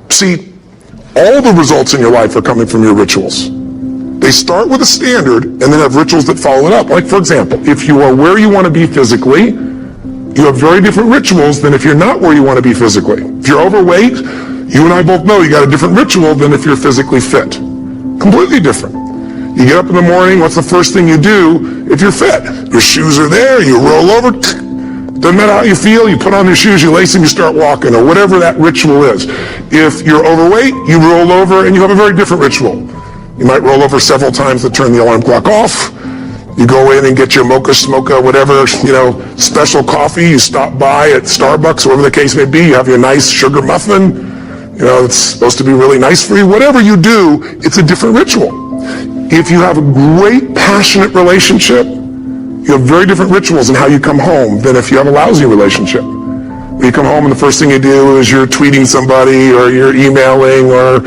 See, all the results in your life are coming from your rituals. They start with a standard and then have rituals that follow it up. Like, for example, if you are where you want to be physically, you have very different rituals than if you're not where you want to be physically. If you're overweight, you and I both know you got a different ritual than if you're physically fit. Completely different. You get up in the morning, what's the first thing you do if you're fit? Your shoes are there, you roll over, doesn't matter how you feel, you put on your shoes, you lace them, you start walking, or whatever that ritual is. If you're overweight, you roll over and you have a very different ritual. You might roll over several times to turn the alarm clock off. You go in and get your mocha, smocha, whatever, special coffee. You stop by at Starbucks, whatever the case may be. You have your nice sugar muffin. It's supposed to be really nice for you. Whatever you do, it's a different ritual. If you have a great, passionate relationship, you have very different rituals in how you come home than if you have a lousy relationship. When you come home and the first thing you do is you're tweeting somebody or you're emailing or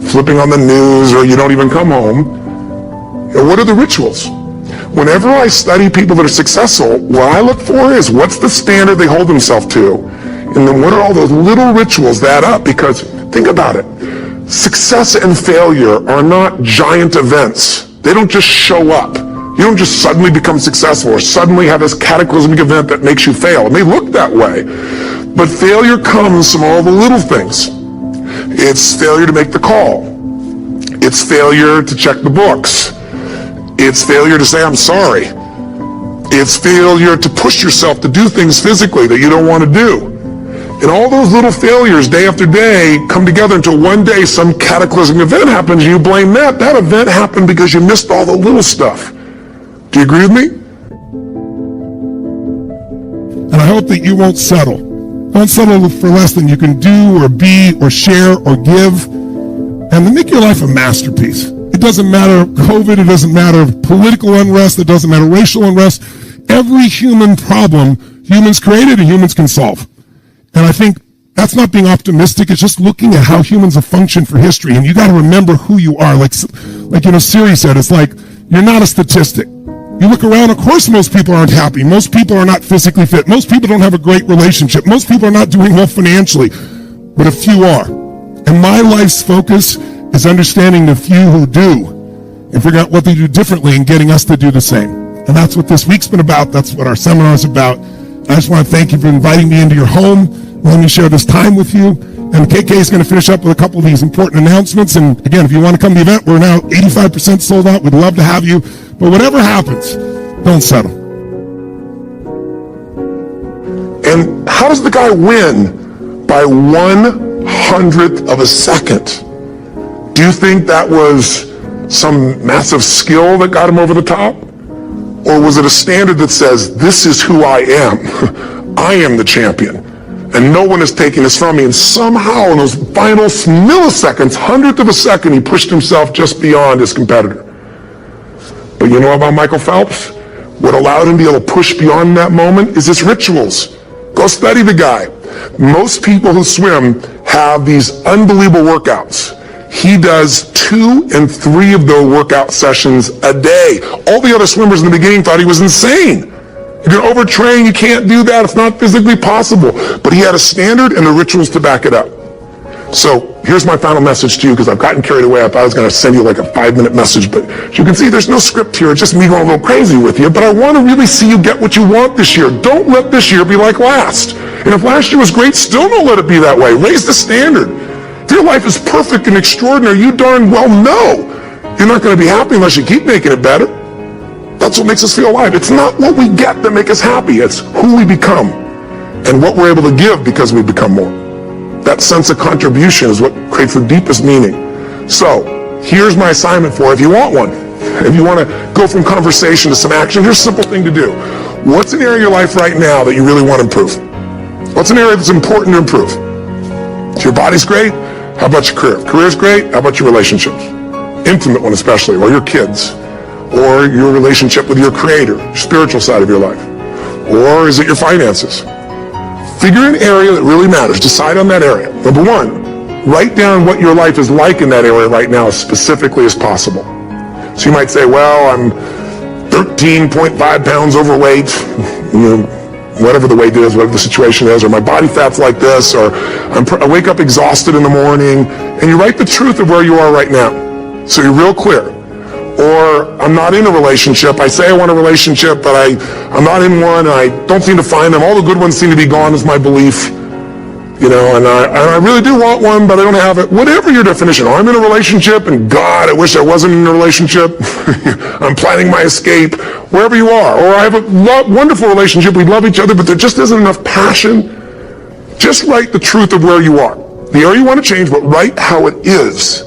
flipping on the news or you don't even come home. What are the rituals? Whenever I study people that are successful, what I look for is what's the standard they hold themselves to, and then what are all those little rituals that add up? Because think about it. Success and failure are not giant events. They don't just show up. You don't just suddenly become successful or suddenly have this cataclysmic event that makes you fail. It may look that way, but failure comes from all the little things. It's failure to make the call. It's failure to check the books. It's failure to say, I'm sorry. It's failure to push yourself to do things physically that you don't want to do. And all those little failures day after day come together until one day some cataclysmic event happens and you blame that. That event happened because you missed all the little stuff. Do you agree with me? And I hope that you won't settle. Don't settle for less than you can do or be or share or give. And then make your life a masterpiece. It doesn't matter COVID, it doesn't matter political unrest, it doesn't matter racial unrest. Every human problem, humans created and humans can solve. And I think that's not being optimistic. It's just looking at how humans have functioned for history. And you got to remember who you are. Like Siri said, it's like you're not a statistic. You look around, of course most people aren't happy. Most people are not physically fit. Most people don't have a great relationship. Most people are not doing well financially. But a few are. And my life's focus is understanding the few who do and figuring out what they do differently and getting us to do the same. And that's what this week's been about. That's what our seminar is about. I just want to thank you for inviting me into your home, letting me share this time with you. And KK is going to finish up with a couple of these important announcements. And again, if you want to come to the event, we're now 85% sold out. We'd love to have you. But whatever happens, don't settle. And how does the guy win by 1/100th of a second? Do you think that was some massive skill that got him over the top? Or was it a standard that says, this is who I am? I am the champion. And no one is taking this from me. And somehow in those final milliseconds, 100th of a second, he pushed himself just beyond his competitor. But you know about Michael Phelps? What allowed him to be able to push beyond that moment is his rituals. Go study the guy. Most people who swim have these unbelievable workouts. He does 2 and 3 of those workout sessions a day. All the other swimmers in the beginning thought he was insane. You can overtrain, you can't do that, it's not physically possible. But he had a standard and the rituals to back it up. So here's my final message to you, because I've gotten carried away. I thought I was going to send you like a 5-minute message, but as you can see, there's no script here. It's just me going a little crazy with you. But I want to really see you get what you want this year. Don't let this year be like last. And if last year was great, still don't let it be that way. Raise the standard. If your life is perfect and extraordinary, you darn well know you're not going to be happy unless you keep making it better. That's what makes us feel alive. It's not what we get that makes us happy. It's who we become and what we're able to give because we become more. That sense of contribution is what creates the deepest meaning. So here's my assignment for you if you want one. If you want to go from conversation to some action, here's a simple thing to do. What's an area of your life right now that you really want to improve? What's an area that's important to improve? If your body's great, how about your career? If career's great, how about your relationships? Intimate one especially, or your kids, or your relationship with your creator, spiritual side of your life. Or is it your finances? Figure an area that really matters. Decide on that area. Number 1, write down what your life is like in that area right now as specifically as possible. So you might say, well, I'm 13.5 pounds overweight, whatever the weight is, whatever the situation is, or my body fat's like this, or I wake up exhausted in the morning, and you write the truth of where you are right now. So you're real clear. Or I'm not in a relationship. I say I want a relationship, but I'm not in one, and I don't seem to find them. All the good ones seem to be gone is my belief. And I really do want one, but I don't have it. Whatever your definition, or I'm in a relationship, and God, I wish I wasn't in a relationship. I'm planning my escape, wherever you are. Or I have a wonderful relationship, we love each other, but there just isn't enough passion. Just write the truth of where you are. The area you want to change, but write how it is.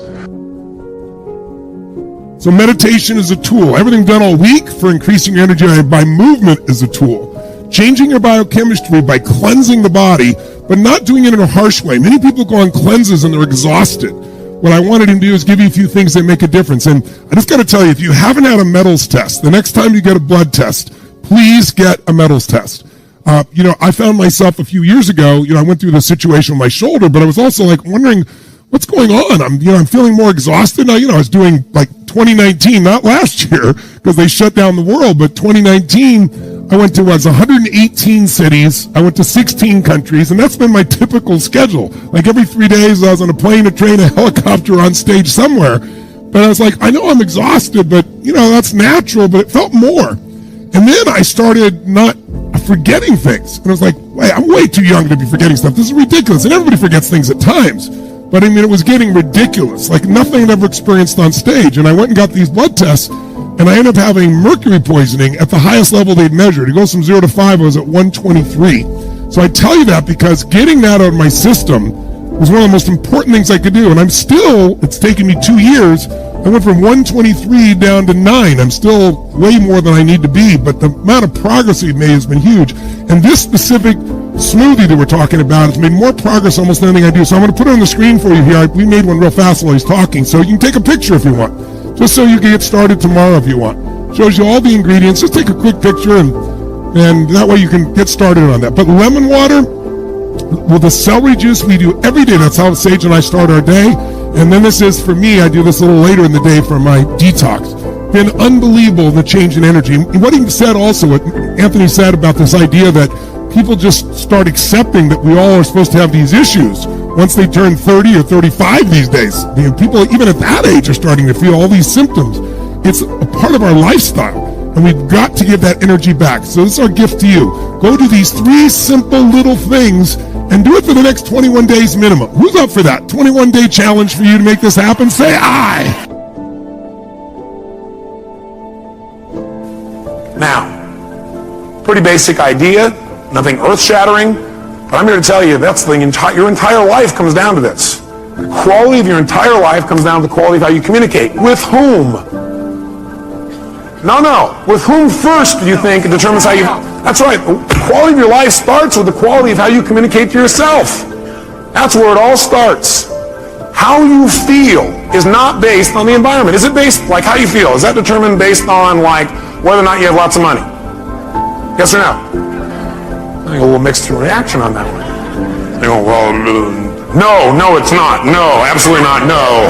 So meditation is a tool. Everything done all week for increasing your energy by movement is a tool. Changing your biochemistry by cleansing the body, but not doing it in a harsh way. Many people go on cleanses and they're exhausted. What I wanted to do is give you a few things that make a difference. And I just got to tell you, if you haven't had a metals test, the next time you get a blood test, please get a metals test. I found myself a few years ago, I went through the situation with my shoulder, but I was also wondering, what's going on? I'm feeling more exhausted now. I was doing 2019, not last year, because they shut down the world, but 2019, I went to 118 cities. I went to 16 countries, and that's been my typical schedule. Every 3 days, I was on a plane, a train, a helicopter, on stage somewhere. But I was I know I'm exhausted, but that's natural, but it felt more. And then I started not forgetting things. And I was wait, I'm way too young to be forgetting stuff. This is ridiculous. And everybody forgets things at times. But it was getting ridiculous, nothing I'd ever experienced on stage. And I went and got these blood tests, and I ended up having mercury poisoning at the highest level they'd measured. It goes from 0 to 5, I was at 123. So I tell you that because getting that out of my system was one of the most important things I could do. And it's taken me 2 years. I went from 123 down to 9. I'm still way more than I need to be, but the amount of progress we've made has been huge. And this specific smoothie that we're talking about has made more progress almost than anything I do. So I'm going to put it on the screen for you here. We made one real fast while he's talking, so you can take a picture if you want, just so you can get started tomorrow if you want. Shows you all the ingredients. Just take a quick picture, and that way you can get started on that. But lemon water with the celery juice we do every day. That's how Sage and I start our day. And then this is, for me, I do this a little later in the day for my detox. Been unbelievable, the change in energy. And what he said also, what Anthony said about this idea that people just start accepting that we all are supposed to have these issues once they turn 30 or 35 these days. People, even at that age, are starting to feel all these symptoms. It's a part of our lifestyle, and we've got to give that energy back. So this is our gift to you. Go do these 3 simple little things and do it for the next 21 days minimum. Who's up for that? 21-day challenge for you to make this happen? Say aye. Now, pretty basic idea, nothing earth-shattering, but I'm here to tell you that's your entire life comes down to this. The quality of your entire life comes down to the quality of how you communicate. With whom? No. With whom first do you think it determines how you... That's right. The quality of your life starts with the quality of how you communicate to yourself. That's where it all starts. How you feel is not based on the environment. Is it based, how you feel? Is that determined based on, whether or not you have lots of money? Yes or no? I got a little mixed reaction on that one. They go, well, no, it's not. No, absolutely not. No.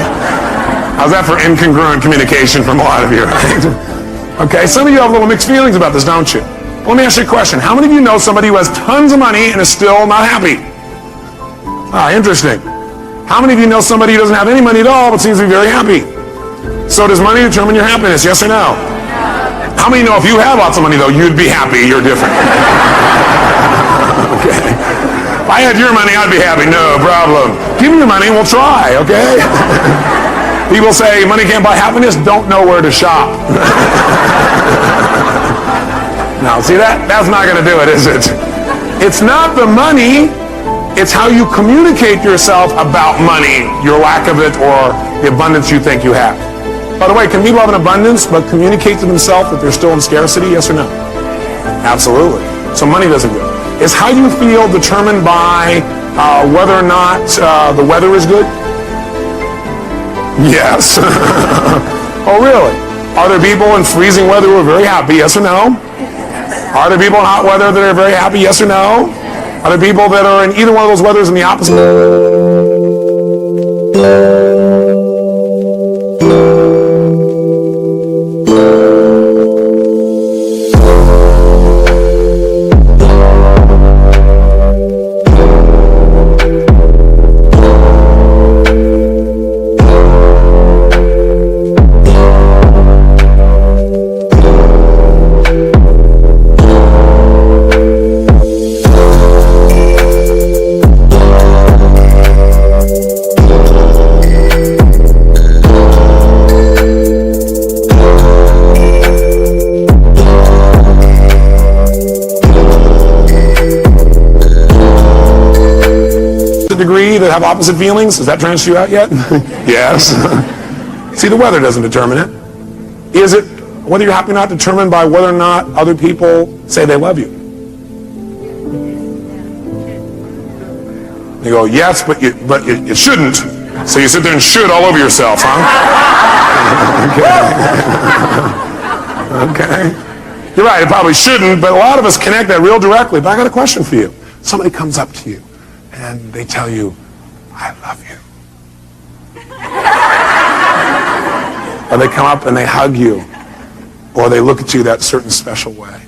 How's that for incongruent communication from a lot of you, right? Okay, some of you have a little mixed feelings about this, don't you? Let me ask you a question. How many of you know somebody who has tons of money and is still not happy? Interesting. How many of you know somebody who doesn't have any money at all but seems to be very happy? So does money determine your happiness, yes or no? How many know if you have lots of money, though, you'd be happy, you're different? Okay. If I had your money, I'd be happy, no problem. Give me your money and we'll try, okay? People say money can't buy happiness, don't know where to shop. Now, see that's not going to do it, is it? It's not the money, it's how you communicate to yourself about money, your lack of it, or the abundance you think you have. By the way, can people have an abundance but communicate to themselves that they're still in scarcity, yes or no? Absolutely. So money doesn't do it. Is how you feel determined by whether or not the weather is good? Yes. Oh, really? Are there people in freezing weather who are very happy, yes or no? Are there people in hot weather that are very happy, yes or no? Are there people that are in either one of those weathers in the opposite? three that have opposite feelings? Has that tranced you out yet? Yes. See, the weather doesn't determine it. Is it, whether you're happy or not, determined by whether or not other people say they love you? You go, yes, but you shouldn't. So you sit there and should all over yourself, huh? Okay. You're right, it probably shouldn't, but a lot of us connect that real directly. But I got a question for you. Somebody comes up to you and they tell you, I love you. Or they come up and they hug you, or they look at you that certain special way.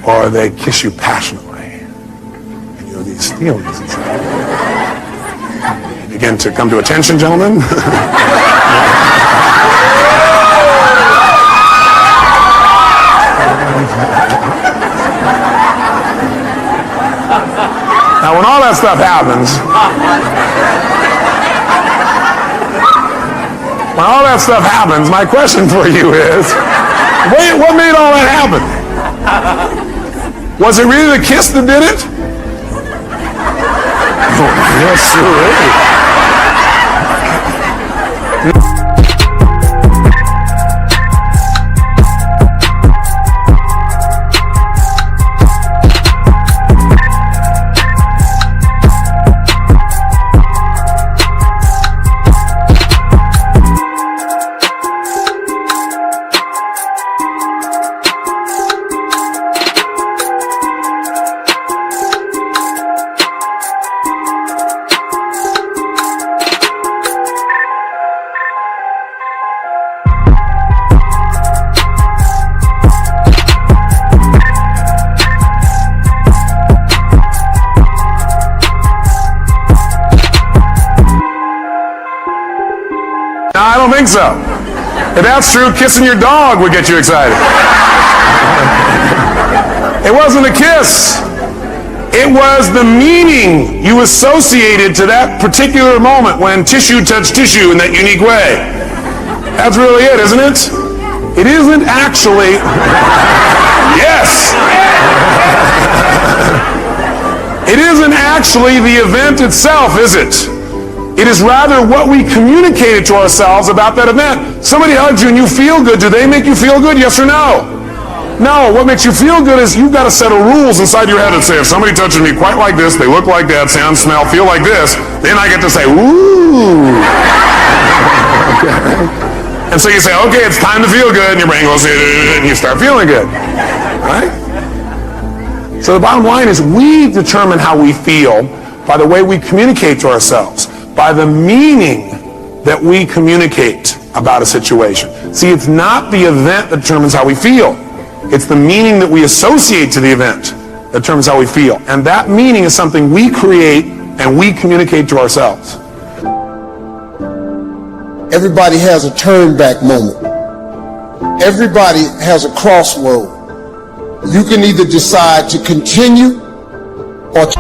Or they kiss you passionately, and you have these feelings inside. You begin to come to attention, gentlemen. Now, when all that stuff happens, my question for you is, what made all that happen? Was it really the kiss that did it? Oh, yes, sir. No, I don't think so. If that's true, kissing your dog would get you excited. It wasn't a kiss. It was the meaning you associated to that particular moment when tissue touched tissue in that unique way. That's really it, isn't it? It isn't actually... Yes! It isn't actually the event itself, is it? It is rather what we communicated to ourselves about that event. Somebody hugs you and you feel good. Do they make you feel good? Yes or no? No. What makes you feel good is you've got a set of rules inside your head that say, if somebody touches me quite like this, they look like that, sound, smell, feel like this, then I get to say, ooh. Okay. And so you say, okay, it's time to feel good, and your brain goes, and you start feeling good. Right? So the bottom line is we determine how we feel by the way we communicate to ourselves, by the meaning that we communicate about a situation. See, it's not the event that determines how we feel. It's the meaning that we associate to the event that determines how we feel. And that meaning is something we create and we communicate to ourselves. Everybody has a turn back moment. Everybody has a crossroad. You can either decide to continue or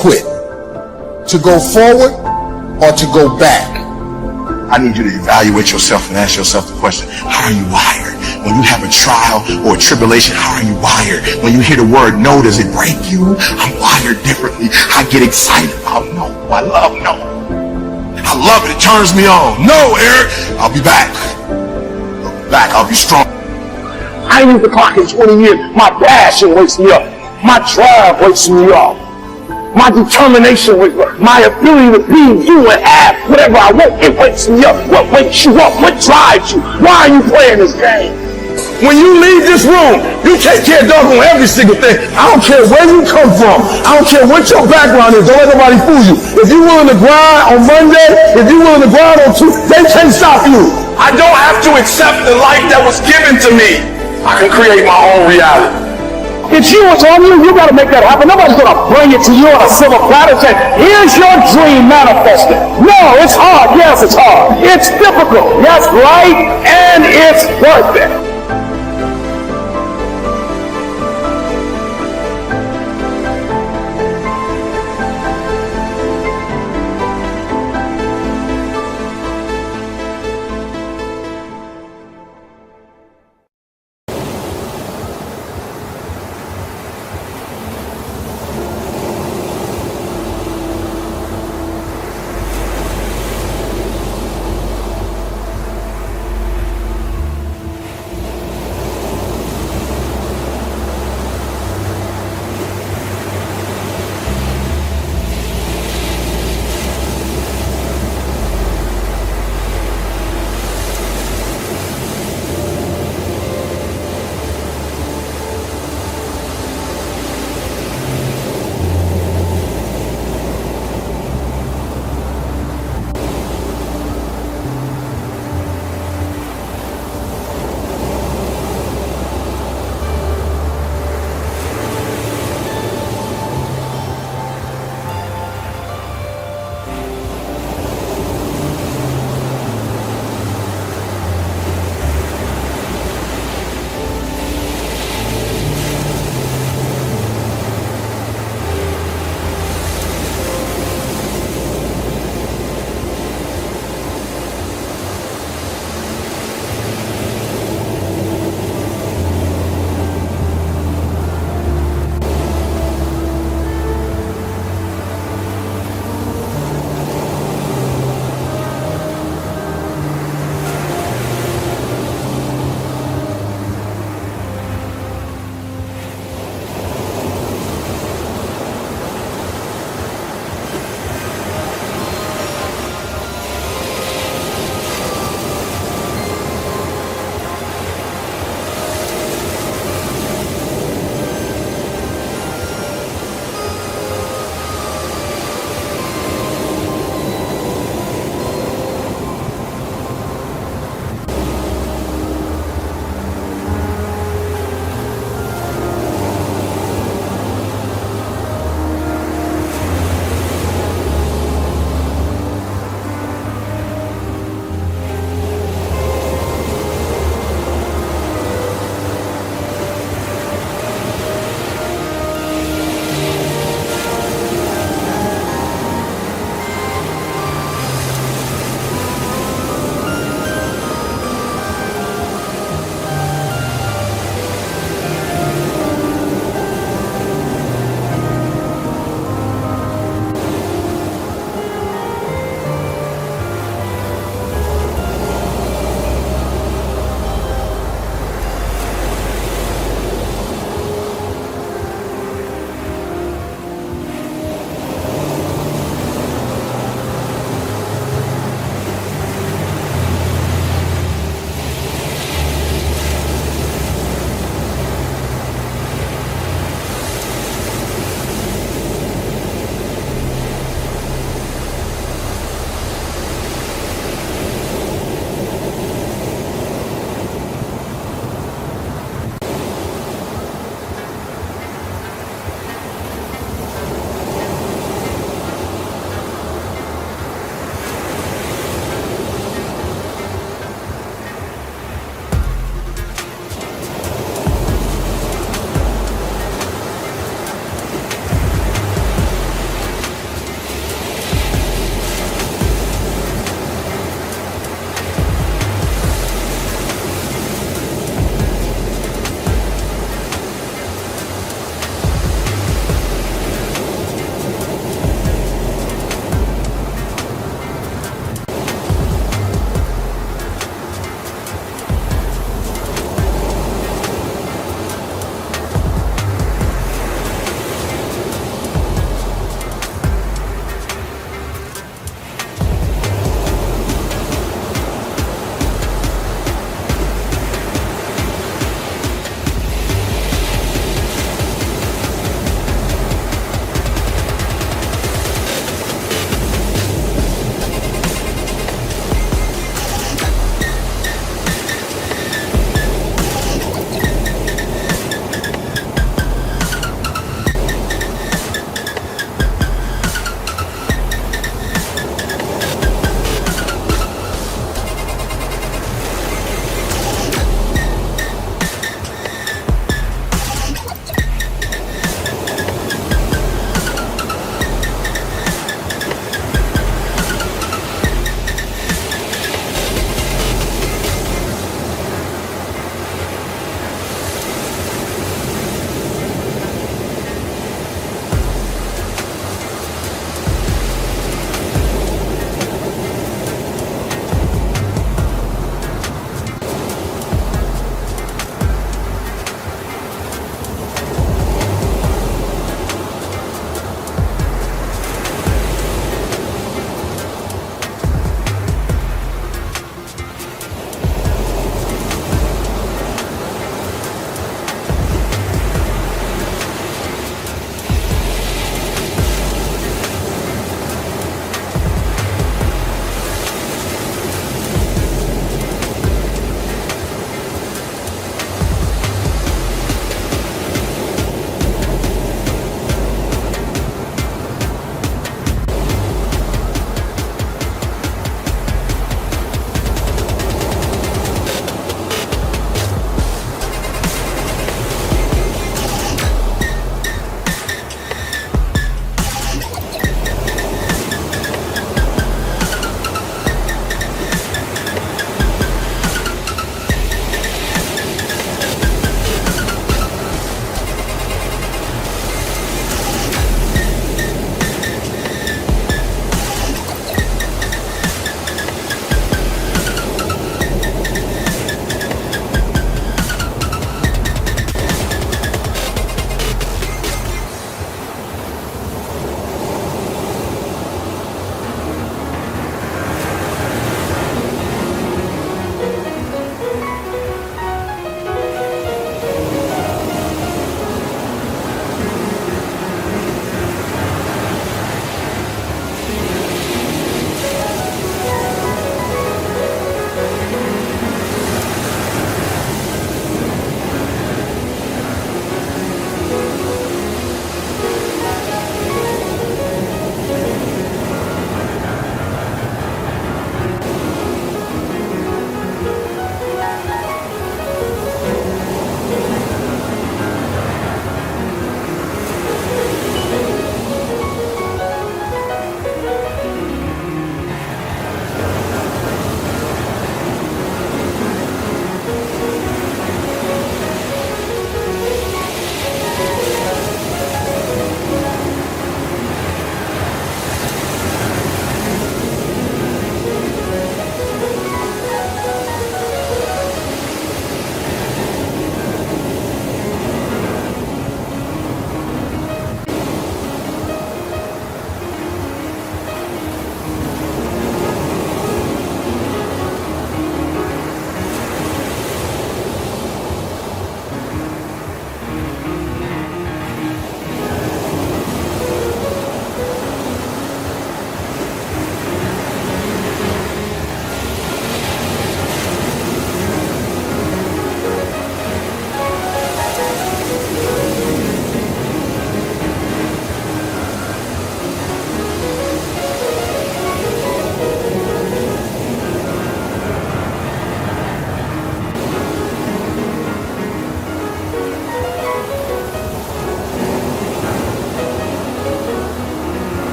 quit, to go forward or to go back. I need you to evaluate yourself and ask yourself the question, how are you wired? When you have a trial or a tribulation, how are you wired? When you hear the word no, does it break you? I'm wired differently. I get excited about no. I love no. I love it. It turns me on. No, Eric, I'll be back. I'll be strong. I ain't used the clock in 20 years. My passion wakes me up. My drive wakes me up. My determination wakes me up. My ability to be, do, and have whatever I want, it wakes me up. What wakes you up? What drives you? Why are you playing this game? When you leave this room, you take care of doggone every single thing. I don't care where you come from. I don't care what your background is. Don't let nobody fool you. If you're willing to grind on Monday, if you're willing to grind on Tuesday, they can't stop you. I don't have to accept the life that was given to me. I can create my own reality. It's you, it's on you. You got to make that happen. Nobody's going to bring it to you on a silver platter and say, here's your dream manifested. No, it's hard. Yes, it's hard. It's difficult. Yes, right. And it's worth it.